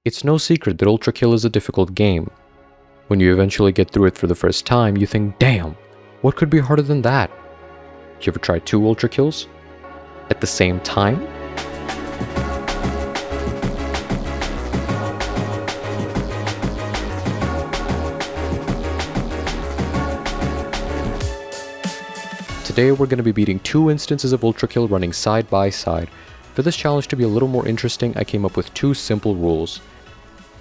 It's no secret that ULTRAKILL is a difficult game. When you eventually get through it for the first time, you think, damn, what could be harder than that? You ever tried 2 ULTRAKILLs at the same time? Today we're going to be beating 2 instances of ULTRAKILL running side by side. For this challenge to be a little more interesting, I came up with 2 simple rules.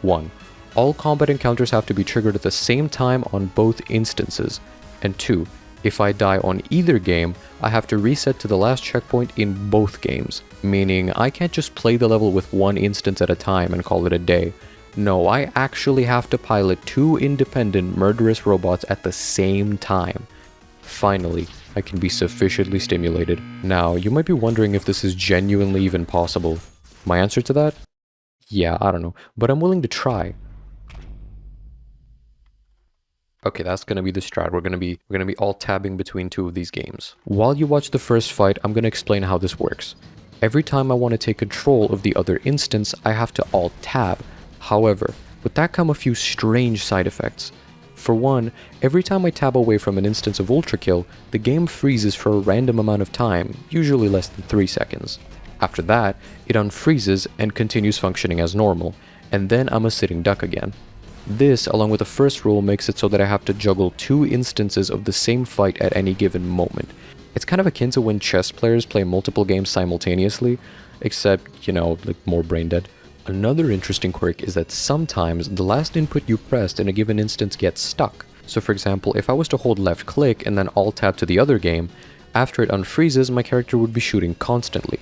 1. All combat encounters have to be triggered at the same time on both instances. And 2. If I die on either game, I have to reset to the last checkpoint in both games. Meaning, I can't just play the level with 1 instance at a time and call it a day. No, I actually have to pilot 2 independent murderous robots at the same time. Finally, I can be sufficiently stimulated. Now, you might be wondering if this is genuinely even possible. My answer to that? Yeah, I don't know, but I'm willing to try. Okay, that's gonna be the strat. We're gonna be alt-tabbing between 2 of these games. While you watch the first fight, I'm gonna explain how this works. Every time I want to take control of the other instance, I have to alt-tab. However, with that come a few strange side effects. For one, every time I tab away from an instance of ULTRAKILL, the game freezes for a random amount of time, usually less than 3 seconds. After that, it unfreezes and continues functioning as normal, and then I'm a sitting duck again. This, along with the first rule, makes it so that I have to juggle 2 instances of the same fight at any given moment. It's kind of akin to when chess players play multiple games simultaneously, except, you know, like more brain dead. Another interesting quirk is that sometimes the last input you pressed in a given instance gets stuck. So for example, if I was to hold left click and then alt-tab to the other game, after it unfreezes, my character would be shooting constantly.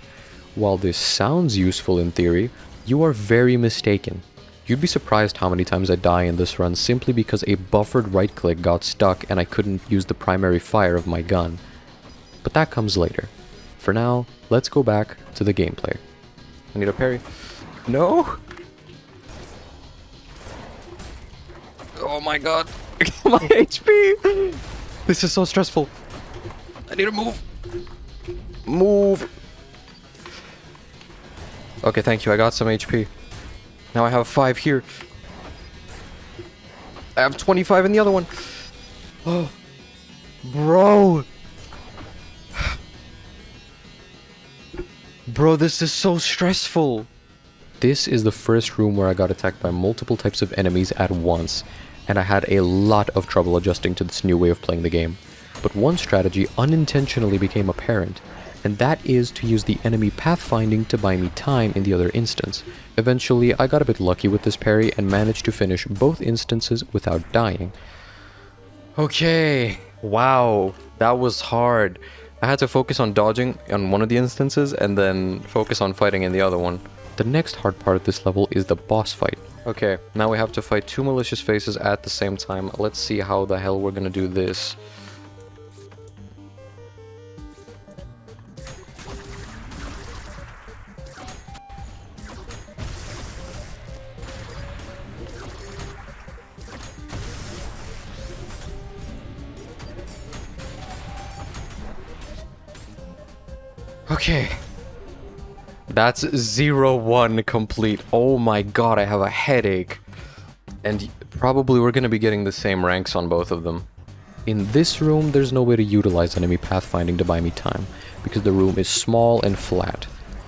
While this sounds useful in theory, you are very mistaken. You'd be surprised how many times I die in this run simply because a buffered right click got stuck and I couldn't use the primary fire of my gun. But that comes later. For now, let's go back to the gameplay. I need a parry. No! Oh my god! My HP! This is so stressful. I need to move. Move! Okay, thank you. I got some HP. Now I have 5 here. I have 25 in the other one. Oh. Bro! Bro, this is so stressful. This is the first room where I got attacked by multiple types of enemies at once, and I had a lot of trouble adjusting to this new way of playing the game. But one strategy unintentionally became apparent, and that is to use the enemy pathfinding to buy me time in the other instance. Eventually, I got a bit lucky with this parry and managed to finish both instances without dying. Okay, wow, that was hard. I had to focus on dodging on one of the instances and then focus on fighting in the other one. The next hard part of this level is the boss fight. Okay, now we have to fight 2 malicious faces at the same time. Let's see how the hell we're gonna do this. Okay. That's 0-1 complete. Oh my god, I have a headache. And probably we're gonna be getting the same ranks on both of them. In this room, there's no way to utilize enemy pathfinding to buy me time, because the room is small and flat.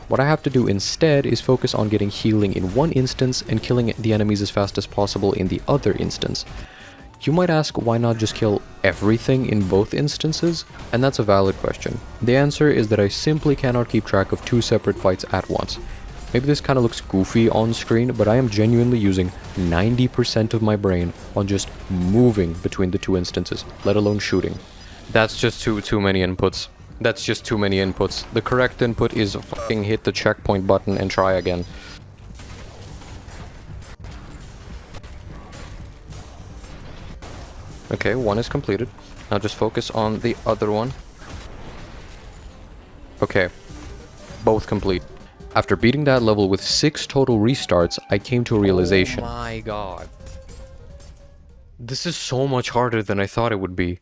What I have to do instead is focus on getting healing in one instance and killing the enemies as fast as possible in the other instance. You might ask why not just kill everything in both instances, and that's a valid question. The answer is that I simply cannot keep track of 2 separate fights at once. Maybe this kind of looks goofy on screen, but I am genuinely using 90% of my brain on just moving between the 2 instances, let alone shooting. That's just too many inputs. That's just too many inputs. The correct input is fucking hit the checkpoint button and try again. Okay, 1 is completed. Now just focus on the other one. Okay, both complete. After beating that level with 6 total restarts, I came to a realization. Oh my god. This is so much harder than I thought it would be.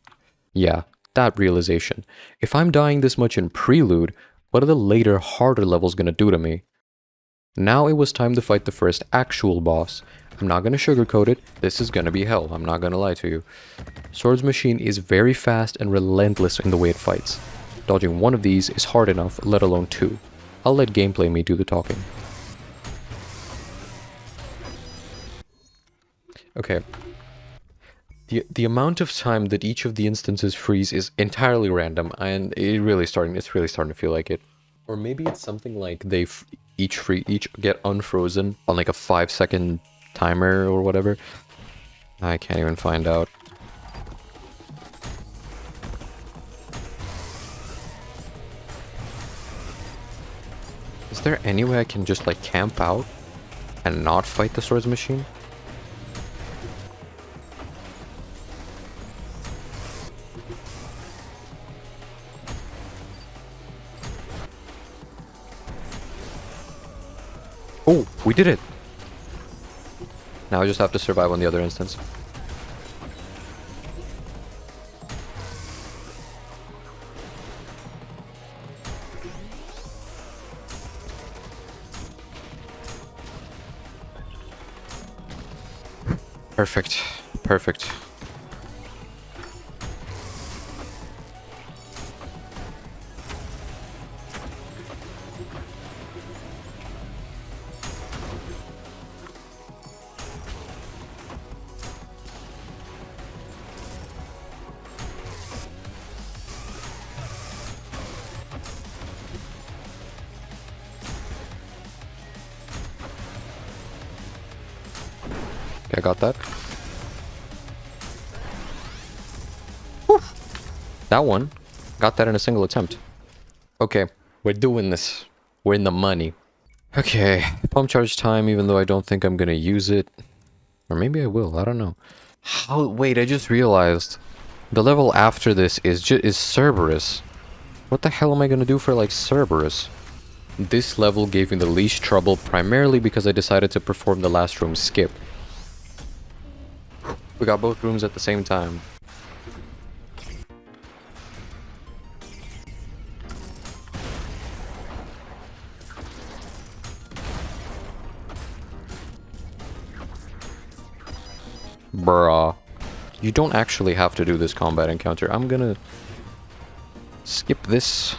Yeah, that realization. If I'm dying this much in Prelude, what are the later, harder levels gonna do to me? Now it was time to fight the first actual boss. I'm not gonna sugarcoat it, this is gonna be hell, I'm not gonna lie to you. Swords Machine is very fast and relentless in the way it fights. Dodging one of these is hard enough, let alone two. I'll let gameplay me do the talking. Okay. The amount of time that each of the instances freeze is entirely random, and it's really starting to feel like it. Or maybe it's something like they each get unfrozen on like a 5-second timer or whatever. I can't even find out. Is there any way I can just like camp out and not fight the Swords Machine? Oh, we did it! Now I just have to survive on the other instance. Perfect. Perfect. Okay, I got that. Whew. That one. Got that in a single attempt. Okay, we're doing this. We're in the money. Okay, pump charge time, even though I don't think I'm gonna use it. Or maybe I will, I don't know. How? Wait, I just realized. The level after this is Cerberus. What the hell am I gonna do for, like, Cerberus? This level gave me the least trouble, primarily because I decided to perform the last room skip. We got both rooms at the same time. Bruh. You don't actually have to do this combat encounter. I'm gonna skip this.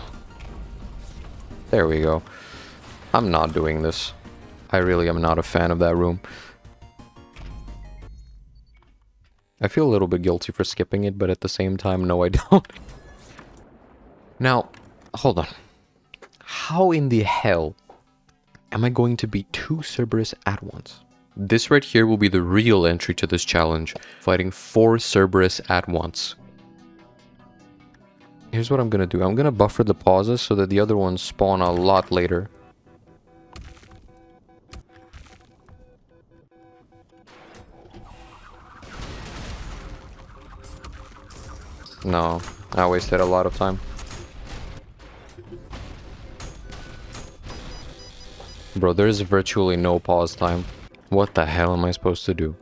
There we go. I'm not doing this. I really am not a fan of that room. I feel a little bit guilty for skipping it, but at the same time, no, I don't. Now, hold on. How in the hell am I going to beat two Cerberus at once? This right here will be the real entry to this challenge, fighting 4 Cerberus at once. Here's what I'm gonna do. I'm gonna buffer the pauses so that the other ones spawn a lot later. No, I wasted a lot of time. Bro, there's virtually no pause time. What the hell am I supposed to do?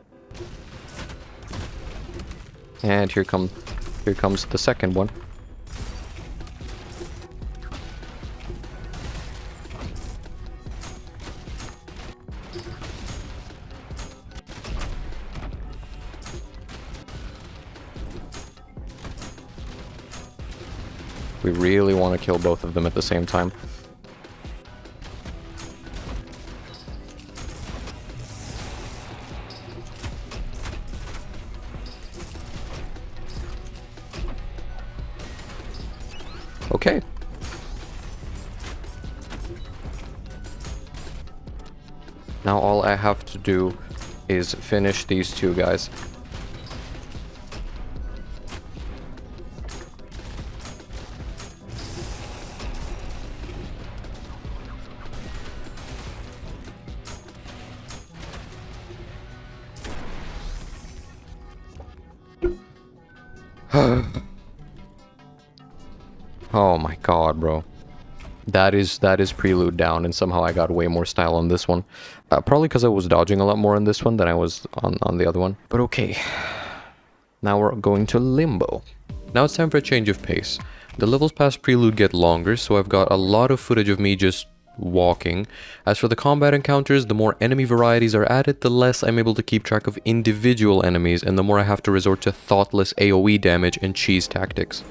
And here comes the second one. We really want to kill both of them at the same time. Okay. Now all I have to do is finish these two guys. Oh my god, bro. That is Prelude down, and somehow I got way more style on this one. Probably because I was dodging a lot more on this one than I was on the other one. But okay. Now we're going to Limbo. Now it's time for a change of pace. The levels past Prelude get longer, so I've got a lot of footage of me just walking. As for the combat encounters, the more enemy varieties are added, the less I'm able to keep track of individual enemies, and the more I have to resort to thoughtless AoE damage and cheese tactics.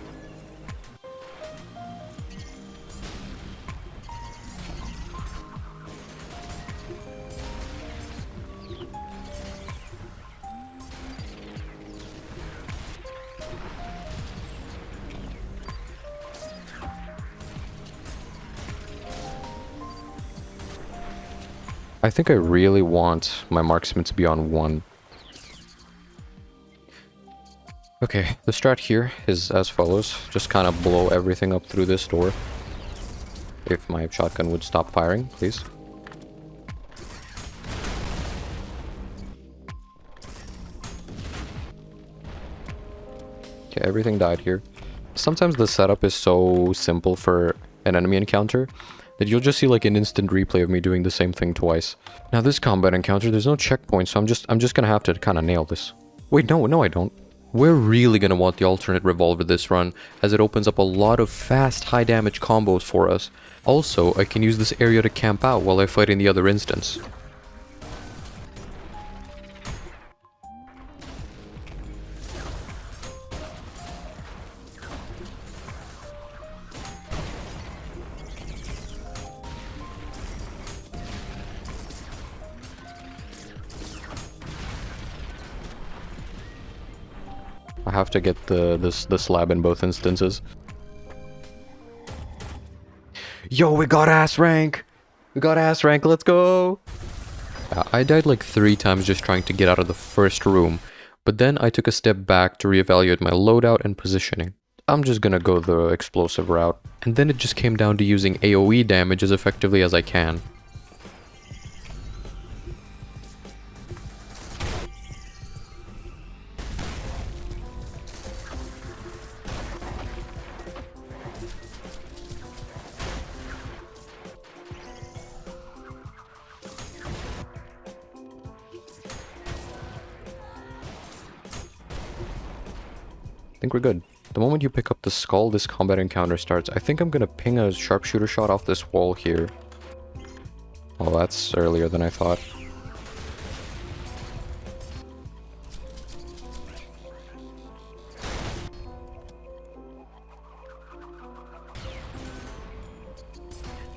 I think I really want my marksman to be on 1. Okay, the strat here is as follows. Just kind of blow everything up through this door. If my shotgun would stop firing, please. Okay, everything died here. Sometimes the setup is so simple for an enemy encounter that you'll just see like an instant replay of me doing the same thing twice. Now this combat encounter, there's no checkpoint, so I'm just gonna have to kind of nail this. Wait, no, I don't. We're really gonna want the alternate revolver this run, as it opens up a lot of fast, high damage combos for us. Also, I can use this area to camp out while I fight in the other instance. I have to get the slab in both instances. Yo, we got ass rank! We got ass rank, let's go! I died like 3 times just trying to get out of the first room, but then I took a step back to reevaluate my loadout and positioning. I'm just gonna go the explosive route, and then it just came down to using AoE damage as effectively as I can. I think we're good. The moment you pick up the skull, this combat encounter starts. I think I'm gonna ping a sharpshooter shot off this wall here. Oh, that's earlier than I thought.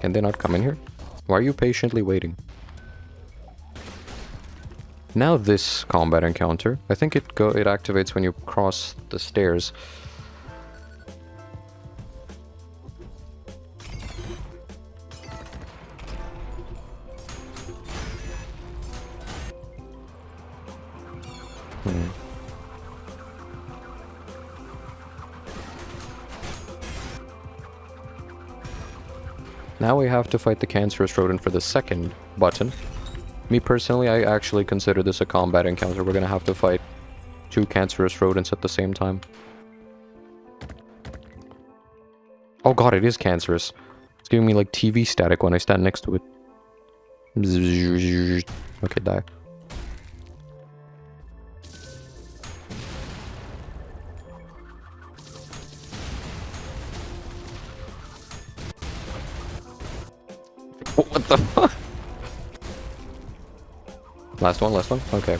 Can they not come in here? Why are you patiently waiting? Now this combat encounter, I think it activates when you cross the stairs. Now we have to fight the cancerous rodent for the second button. Me personally, I actually consider this a combat encounter. We're gonna have to fight 2 cancerous rodents at the same time. Oh god, it is cancerous. It's giving me like TV static when I stand next to it. Okay, die. What the fuck? Last one? Okay.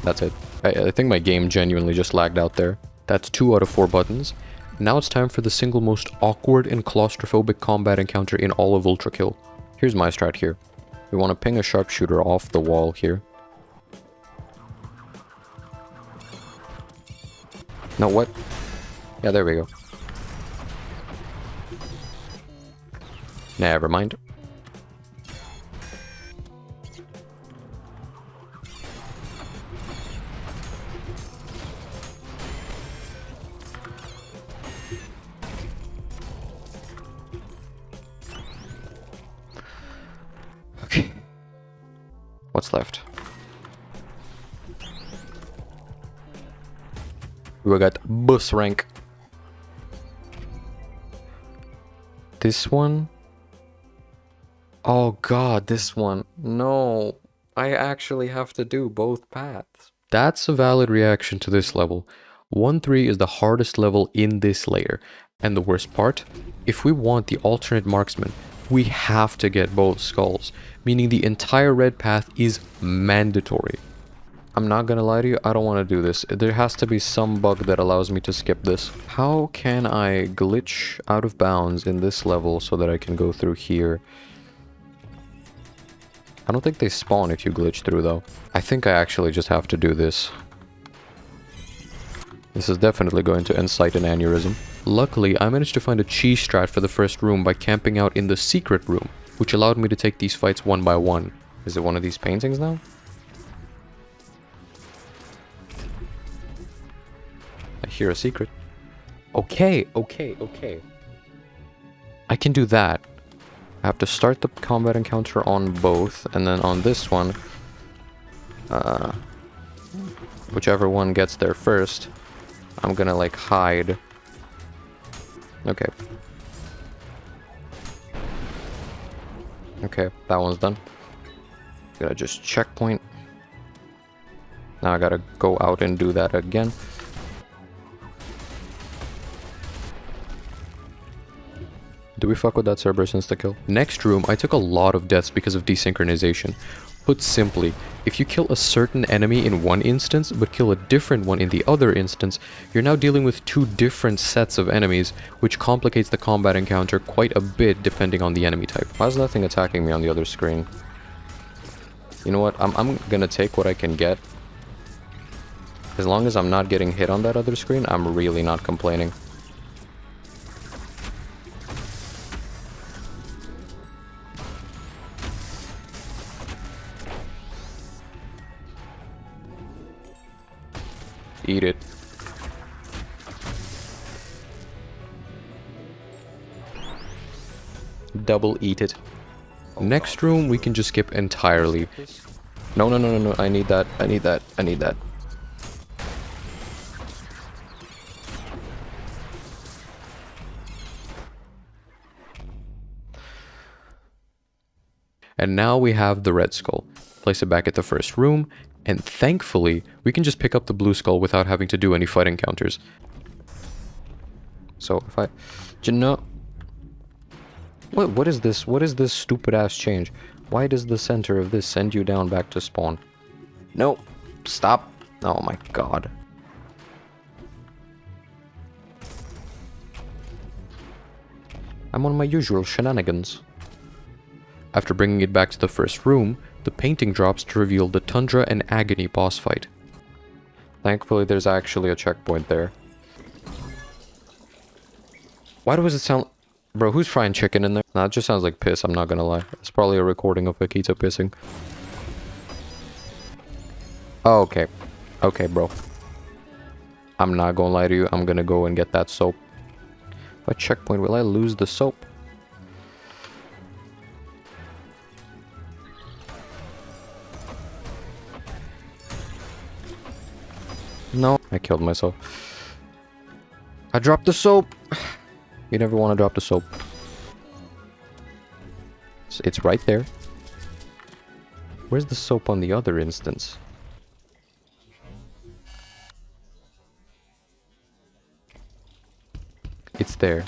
That's it. I think my game genuinely just lagged out there. That's 2 out of 4 buttons. Now it's time for the single most awkward and claustrophobic combat encounter in all of ULTRAKILL. Here's my strat here. We want to ping a sharpshooter off the wall here. No, what? Yeah, there we go. Never mind. Okay. What's left? We got boss rank. This one? Oh god, this one. No. I actually have to do both paths. That's a valid reaction to this level. 1-3 is the hardest level in this layer. And the worst part? If we want the alternate marksman, we have to get both skulls, meaning the entire red path is mandatory. I'm not gonna lie to you, I don't want to do this. There has to be some bug that allows me to skip this. How can I glitch out of bounds in this level so that I can go through here? I don't think they spawn if you glitch through though. I think I actually just have to do this. This is definitely going to incite an aneurysm. Luckily, I managed to find a cheese strat for the first room by camping out in the secret room, which allowed me to take these fights one by one. Is it one of these paintings now? I hear a secret. Okay. I can do that. I have to start the combat encounter on both, and then on this one, whichever one gets there first, I'm gonna like hide. Okay. Okay, that one's done. Gotta just checkpoint. Now I gotta go out and do that again. Do we fuck with that Cerberus insta-kill? Next room, I took a lot of deaths because of desynchronization. Put simply, if you kill a certain enemy in one instance, but kill a different one in the other instance, you're now dealing with two different sets of enemies, which complicates the combat encounter quite a bit depending on the enemy type. Why is nothing attacking me on the other screen? You know what, I'm gonna take what I can get. As long as I'm not getting hit on that other screen, I'm really not complaining. Eat it. Double eat it. Next room we can just skip entirely. No, I need that. And now we have the red skull. Place it back at the first room, and thankfully, we can just pick up the blue skull without having to do any fight encounters. So if I... No. What is this? What is this stupid ass change? Why does the center of this send you down back to spawn? No. Stop. Oh my god. I'm on my usual shenanigans. After bringing it back to the first room, the painting drops to reveal the Tundra and Agony boss fight. Thankfully, there's actually a checkpoint there. Why does it sound... Bro, who's frying chicken in there? Nah, it just sounds like piss, I'm not gonna lie. It's probably a recording of Akita pissing. Oh, okay. Okay, bro. I'm not gonna lie to you, I'm gonna go and get that soap. If I checkpoint, will I lose the soap? No, I killed myself. I dropped the soap! You never want to drop the soap. It's right there. Where's the soap on the other instance? It's there.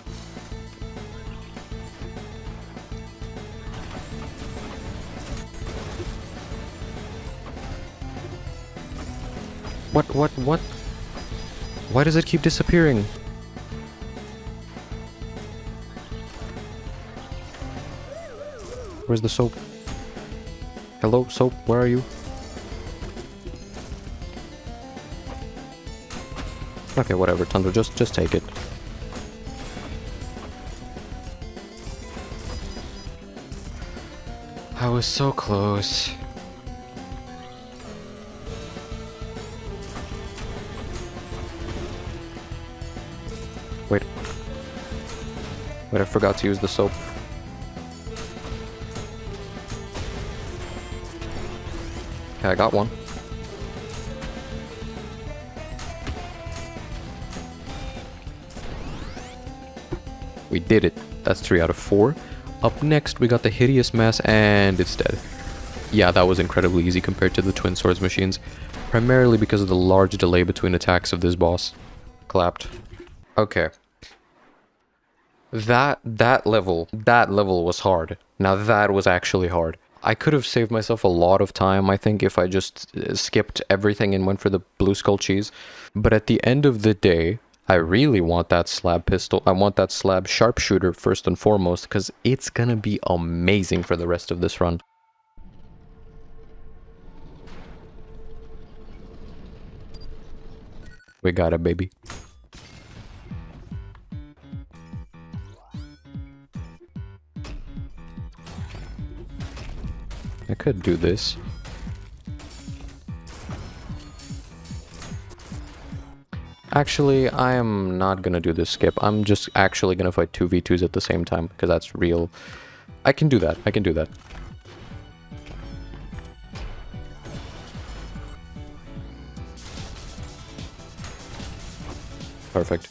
What? Why does it keep disappearing? Where's the soap? Hello, soap, where are you? Okay, whatever, Tundra, just take it. I was so close. Wait, I forgot to use the soap. Okay, I got one. We did it. That's 3 out of 4. Up next, we got the Hideous Mass, and it's dead. Yeah, that was incredibly easy compared to the Twin Swords machines, primarily because of the large delay between attacks of this boss. Clapped. Okay. That level was hard. Now that was actually hard. I could have saved myself a lot of time, I think, if I just skipped everything and went for the blue skull cheese. But at the end of the day, I really want that slab pistol. I want that slab sharpshooter first and foremost, because it's gonna be amazing for the rest of this run. We got it, baby. I could do this. Actually, I am not gonna do this skip. I'm just actually gonna fight 2v2s at the same time, because that's real. I can do that. I can do that. Perfect.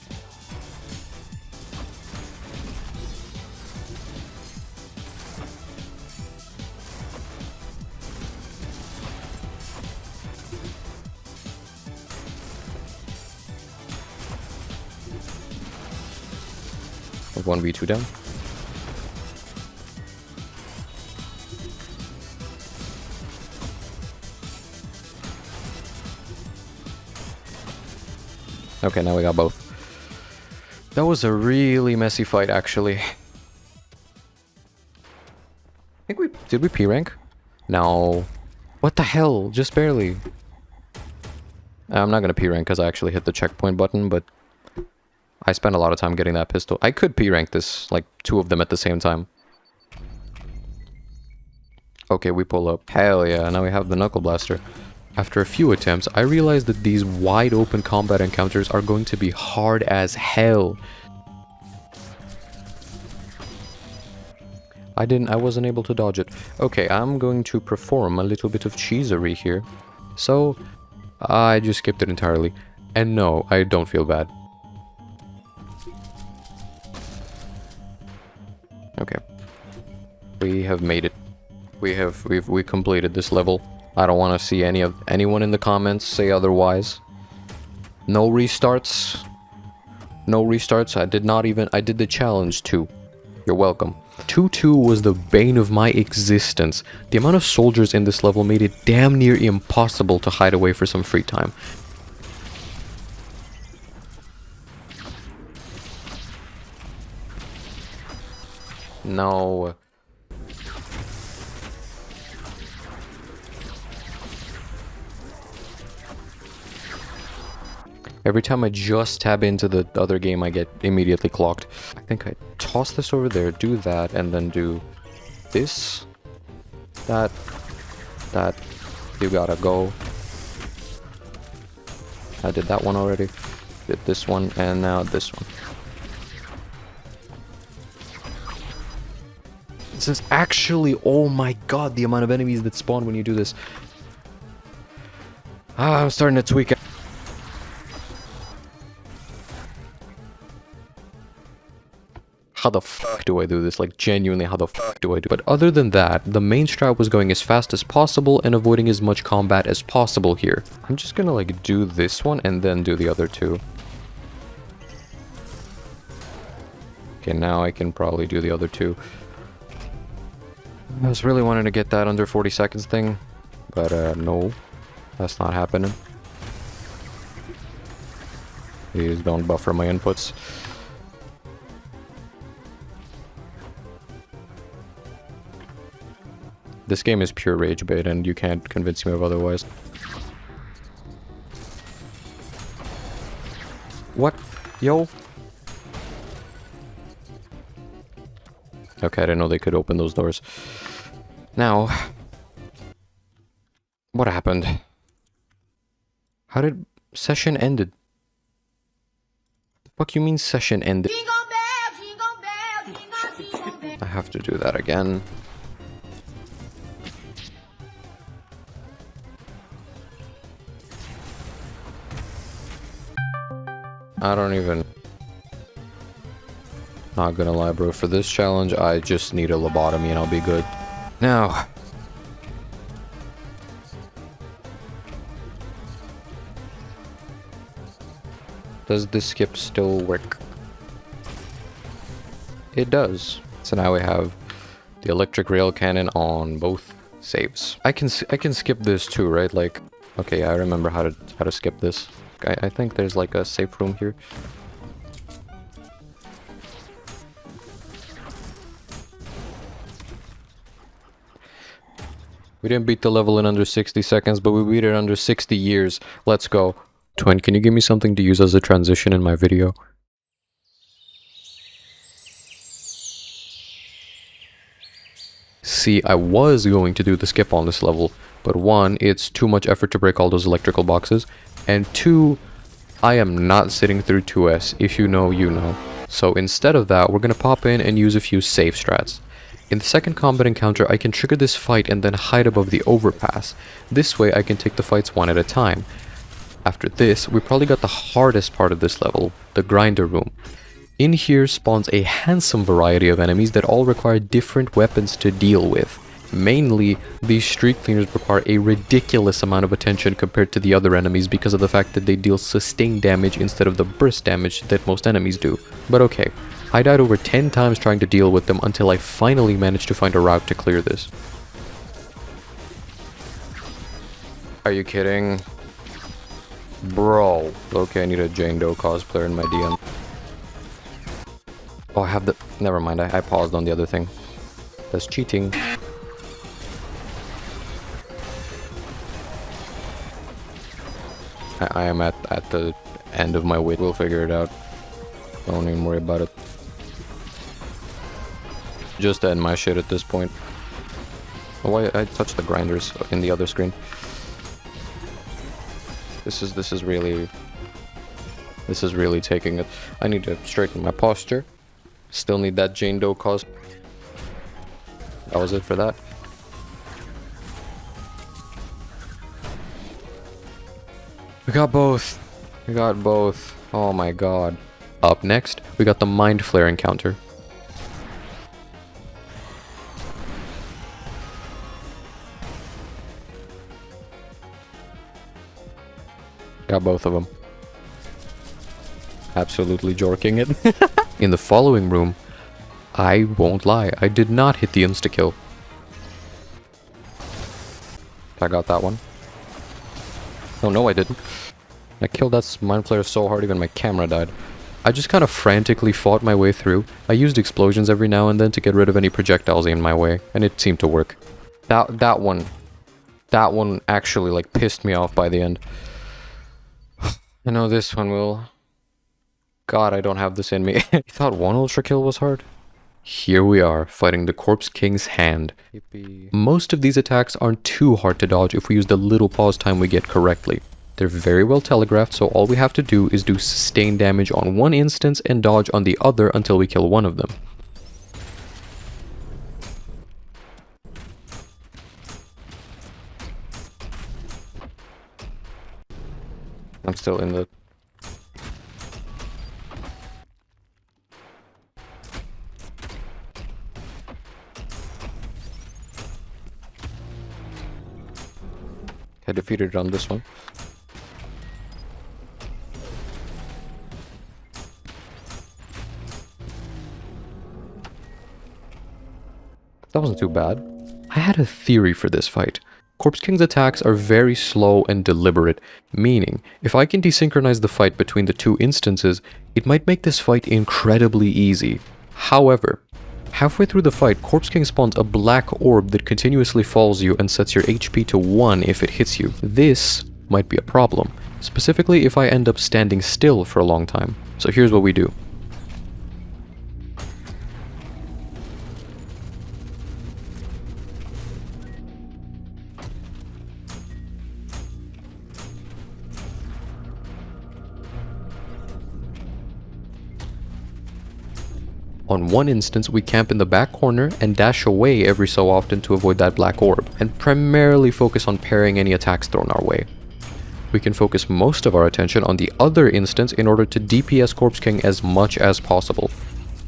With 1v2 down. Okay, now we got both. That was a really messy fight, actually. I think we... Did we P-rank? No. What the hell? Just barely. I'm not gonna P-rank because I actually hit the checkpoint button, but... I spent a lot of time getting that pistol. I could P-rank this, like, 2 of them at the same time. Okay, we pull up. Hell yeah, now we have the Knuckle Blaster. After a few attempts, I realized that these wide-open combat encounters are going to be hard as hell. I wasn't able to dodge it. Okay, I'm going to perform a little bit of cheesery here. So, I just skipped it entirely. And no, I don't feel bad. Okay. We have made it. We completed this level. I don't want to see anyone in the comments say otherwise. No restarts. No restarts. I did the challenge too. You're welcome. 2-2 was the bane of my existence. The amount of soldiers in this level made it damn near impossible to hide away for some free time. No. Every time I just tab into the other game, I get immediately clocked. I think I toss this over there, do that, and then do this, that, you gotta go. I did that one already, did this one, and now this one. This is actually, oh my god, the amount of enemies that spawn when you do this. I'm starting to tweak out. How the fuck do I do this? Like, genuinely, how the fuck do I do it? But other than that, the main strat was going as fast as possible and avoiding as much combat as possible here. I'm just gonna, like, do this one and then do the other two. Okay, now I can probably do the other two. I was really wanting to get that under 40 seconds thing, but no, that's not happening. Please don't buffer my inputs. This game is pure rage bait, and you can't convince me of otherwise. What? Yo? Okay, I didn't know they could open those doors. Now, what happened? How did session ended? The fuck you mean session ended? I have to do that again. I don't even... Not gonna lie, bro. For this challenge, I just need a lobotomy and I'll be good. Now... Does this skip still work? it does. So now we have the electric rail cannon on both saves. I can skip this too, right? Like, okay, I remember how to skip this. I think there's like a safe room here. We didn't beat the level in under 60 seconds, but we beat it under 60 years. Let's go. Twin, can you give me something to use as a transition in my video? See, I was going to do the skip on this level, but one, it's too much effort to break all those electrical boxes, and two, I am not sitting through 2S. If you know, you know. So instead of that, we're gonna pop in and use a few safe strats. In the second combat encounter, I can trigger this fight and then hide above the overpass. This way I can take the fights one at a time. After this, we probably got the hardest part of this level, the grinder room. In here spawns a handsome variety of enemies that all require different weapons to deal with. Mainly, these street cleaners require a ridiculous amount of attention compared to the other enemies because of the fact that they deal sustained damage instead of the burst damage that most enemies do. But okay, I died over 10 times trying to deal with them until I finally managed to find a route to clear this. Are you kidding? Bro. Okay, I need a Jane Doe cosplayer in my DM. Oh, I have the... Never mind, I paused on the other thing. That's cheating. I am at the end of my wit. We'll figure it out. Don't even worry about it. Just end my shit at this point. Oh, why I touched the grinders in the other screen. This is really taking it. I need to straighten my posture. Still need that Jane Doe cos. That was it for that. We got both. We got both. Oh my god. Up next, we got the Mind Flare encounter. Got both of them. Absolutely jorking it. In the following room, I won't lie, I did not hit the insta-kill. I got that one. Oh no, I didn't. I killed that Mind Flare so hard even my camera died. I just kind of frantically fought my way through. I used explosions every now and then to get rid of any projectiles in my way, and it seemed to work. That one actually like pissed me off by the end. I know this one will. God, I don't have this in me. You thought one ultra kill was hard? Here we are, fighting the Corpse King's hand. Yippee. Most of these attacks aren't too hard to dodge if we use the little pause time we get correctly. They're very well telegraphed, so all we have to do is do sustained damage on one instance and dodge on the other until we kill one of them. I'm still in the... I defeated it on this one. That wasn't too bad. I had a theory for this fight. Corpse King's attacks are very slow and deliberate, meaning, if I can desynchronize the fight between the two instances, it might make this fight incredibly easy. However, halfway through the fight, Corpse King spawns a black orb that continuously falls you and sets your HP to 1 if it hits you. This might be a problem, specifically if I end up standing still for a long time. So here's what we do. On one instance, we camp in the back corner and dash away every so often to avoid that black orb, and primarily focus on parrying any attacks thrown our way. We can focus most of our attention on the other instance in order to DPS Corpse King as much as possible.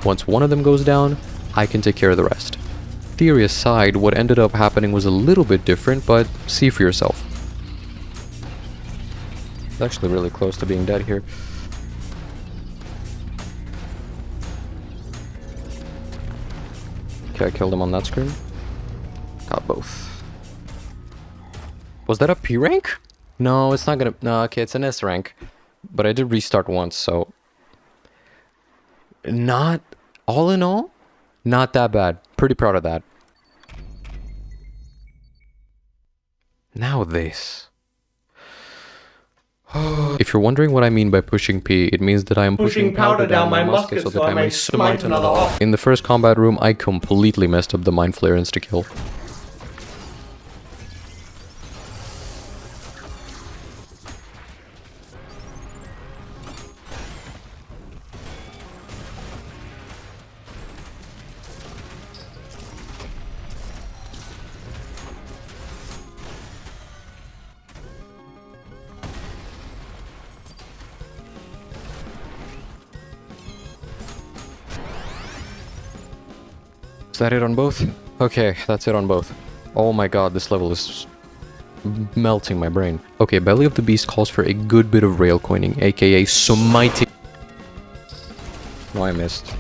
Once one of them goes down, I can take care of the rest. Theory aside, what ended up happening was a little bit different, but see for yourself. It's actually really close to being dead here. Okay, I killed him on that screen. Got both. Was that a P rank? No, it's not gonna... No, okay, it's an S rank. But I did restart once, so... Not... All in all, not that bad. Pretty proud of that. Now this. If you're wondering what I mean by pushing P, it means that I am pushing powder down my musket so that I may smite another off. In the first combat room, I completely messed up the Mind Flare insta-kill. Is that it on both? Okay, that's it on both. Oh my god, this level is melting my brain. Okay, Belly of the Beast calls for a good bit of rail coining, aka smiting. No, I missed.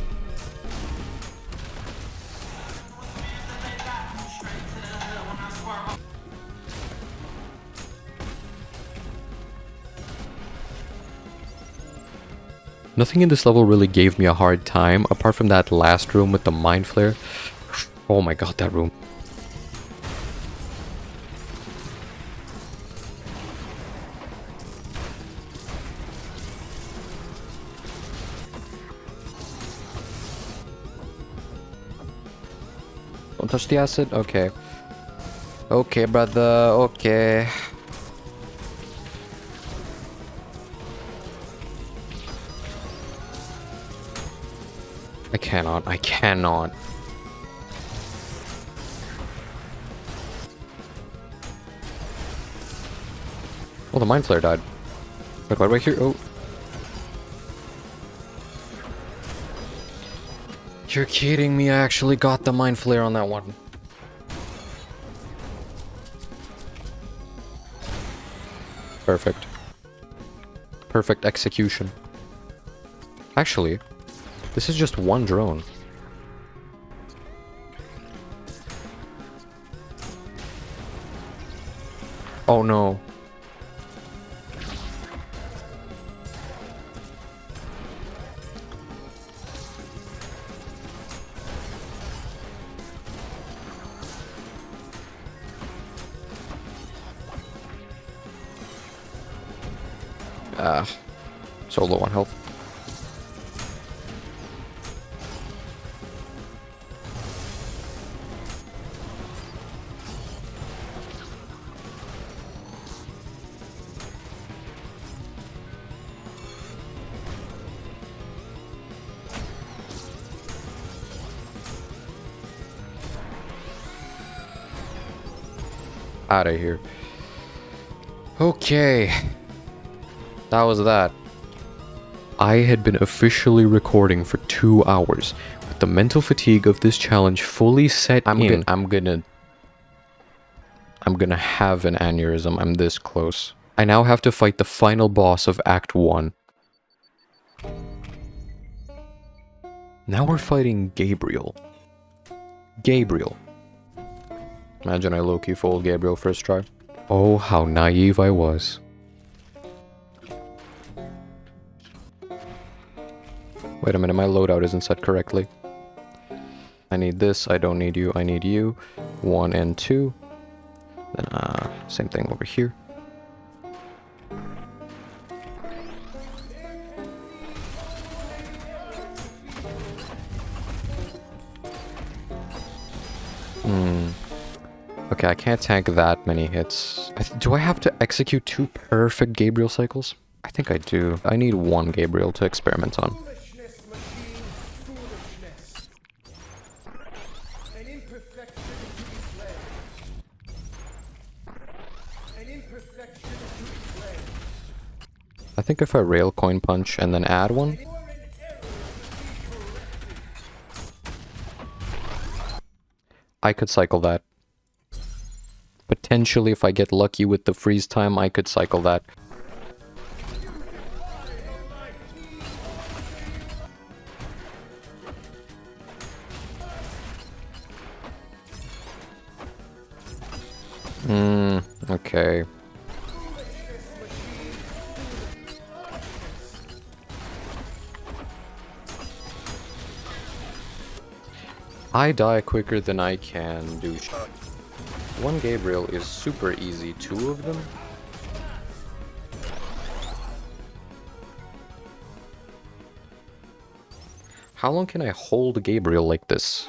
Nothing in this level really gave me a hard time, apart from that last room with the Mind Flare. Oh my god, that room. Don't touch the acid? Okay. Okay, brother, okay. I cannot. Oh, the Mind Flare died. Wait, why do I hear? Oh. You're kidding me, I actually got the Mind Flare on that one. Perfect. Perfect execution. Actually, this is just one drone. Oh no. So low on health. Out of here. Okay. That was that. I had been officially recording for 2 hours. With the mental fatigue of this challenge fully set in, I'm gonna have an aneurysm. I'm this close. I now have to fight the final boss of Act 1. Now we're fighting Gabriel. Gabriel. Imagine I low-key fooled Gabriel first try. Oh, how naive I was. Wait a minute, my loadout isn't set correctly. I need this, I don't need you, I need you. 1 and 2. Then, same thing over here. Okay, I can't tank that many hits. Do I have to execute 2 perfect Gabriel cycles? I think I do. I need 1 Gabriel to experiment on. I think if I rail coin punch and then add 1. I could cycle that. Potentially, if I get lucky with the freeze time, I could cycle that. I die quicker than I can do shit. One Gabriel is super easy, two of them? How long can I hold Gabriel like this?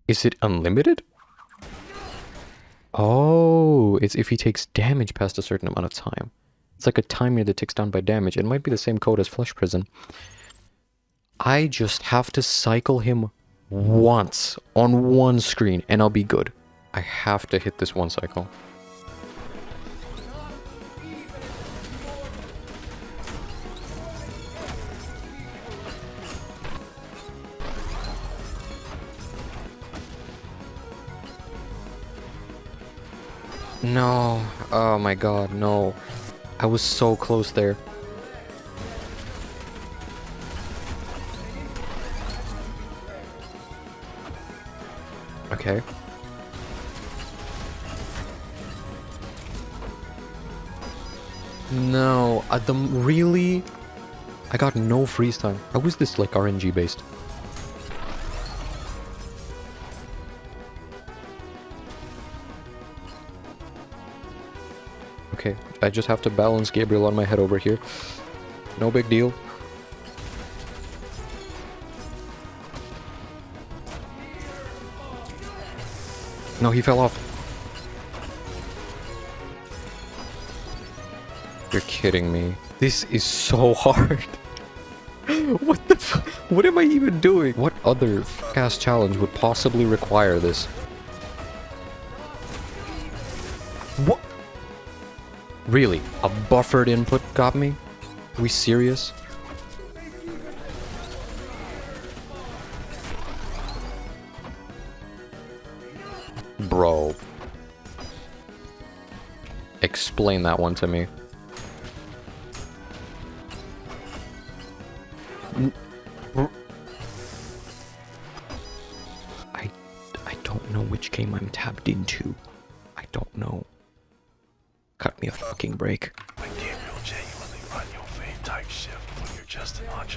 Is it unlimited? Oh, it's if he takes damage past a certain amount of time. It's like a timer that ticks down by damage. It might be the same code as Flesh Prison. I just have to cycle him once on one screen and I'll be good. I have to hit this one cycle. No. Oh my god, no. I was so close there. Okay. No. Really? I got no freeze time. How is this like RNG based? Okay, I just have to balance Gabriel on my head over here. No big deal. No, he fell off. You're kidding me. This is so hard. What the f- What am I even doing? What other f***ass challenge would possibly require this? What? Really? A buffered input got me? Are we serious? Bro. Explain that one to me. I don't know which game I'm tapped into. I don't know. Cut me a fucking break.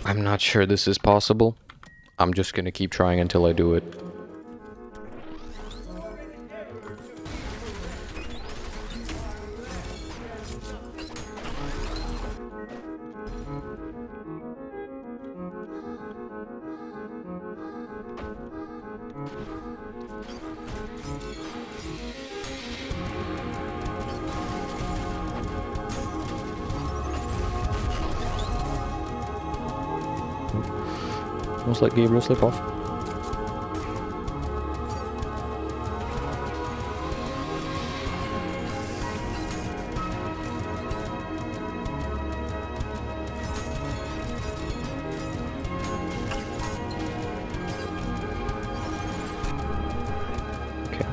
I'm not sure this is possible. I'm just gonna keep trying until I do it. Almost let Gabriel slip off. Okay.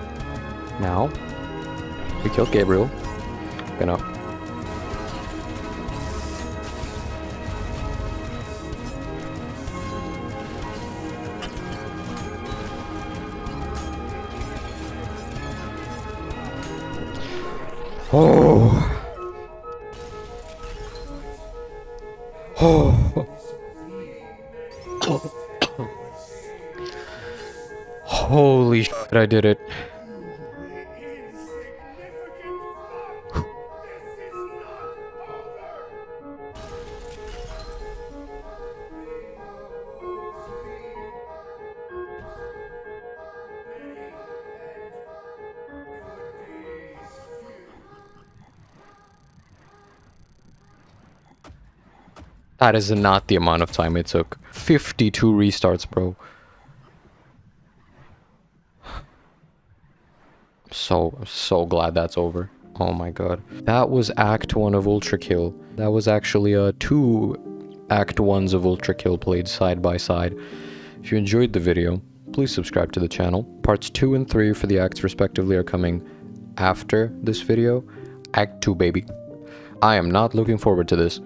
Now, we killed Gabriel. Gonna... Oh. Oh. Holy shit, I did it. That is not the amount of time it took. 52 restarts, bro. I'm so glad that's over. Oh my god. That was Act 1 of ULTRAKILL. That was actually 2 Act 1s of ULTRAKILL played side by side. If you enjoyed the video, please subscribe to the channel. Parts 2 and 3 for the acts respectively are coming after this video. Act 2, baby. I am not looking forward to this.